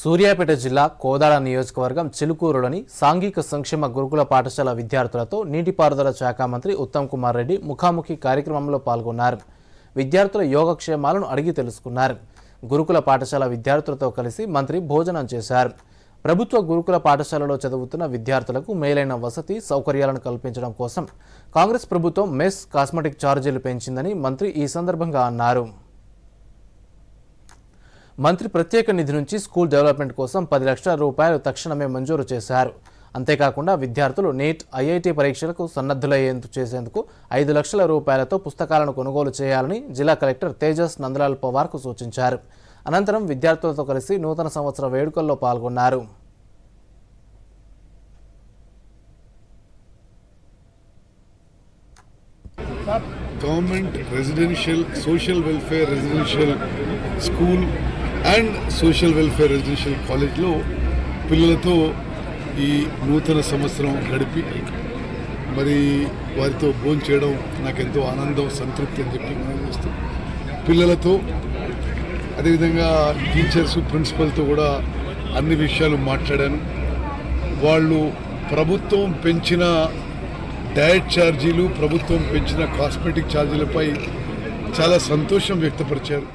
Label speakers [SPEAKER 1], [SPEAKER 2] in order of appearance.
[SPEAKER 1] సూర్యాపేట జిల్లా కోదాడ నియోజకవర్గం చిలుకూరులోని సాంఘిక సంక్షేమ గురుకుల పాఠశాల విద్యార్థులతో నీటిపారుదల శాఖ మంత్రి ఉత్తమ్ కుమార్ రెడ్డి ముఖాముఖి కార్యక్రమంలో పాల్గొన్నారు. విద్యార్థుల యోగక్షేమాలను అడిగి తెలుసుకున్నారు. గురుకుల పాఠశాల విద్యార్థులతో కలిసి మంత్రి భోజనం చేశారు. ప్రభుత్వ గురుకుల పాఠశాలలో చదువుతున్న విద్యార్థులకు మేలైన వసతి సౌకర్యాలను కల్పించడం కోసం కాంగ్రెస్ ప్రభుత్వం మెస్ కాస్మెటిక్ ఛార్జీలు పెంచిందని మంత్రి ఈ సందర్భంగా అన్నారు. మంత్రి ప్రత్యేక నిధి నుంచి స్కూల్ డెవలప్మెంట్ కోసం 10 లక్షల రూపాయలు తక్షణమే మంజూరు చేశారు. అంతేకాకుండా విద్యార్థులు నీట్, ఐఐటీ పరీక్షలకు సన్నద్ధులయ్యేందుకు చేసేందుకు 5 లక్షల రూపాయలతో పుస్తకాలను కొనుగోలు చేయాలని జిల్లా కలెక్టర్ తేజస్ నందలాల్ పవార్కు సూచించారు. అనంతరం విద్యార్థులతో కలిసి నూతన సంవత్సర వేడుకల్లో పాల్గొన్నారు.
[SPEAKER 2] Government residential social welfare residential school and social welfare residential కాలేజ్లో పిల్లలతో ఈ నూతన సంవత్సరం గడిపి మరి వారితో భోజనం చేయడం నాకు ఎంతో ఆనందం, సంతృప్తి అని చెప్పి మనం చేస్తాం. పిల్లలతో అదేవిధంగా టీచర్స్, ప్రిన్సిపల్తో కూడా అన్ని విషయాలు మాట్లాడాను. వాళ్ళు ప్రభుత్వం పెంచిన డయట్ ఛార్జీలు, ప్రభుత్వం పెంచిన కాస్మెటిక్ ఛార్జీలపై చాలా సంతోషం వ్యక్తపరిచారు.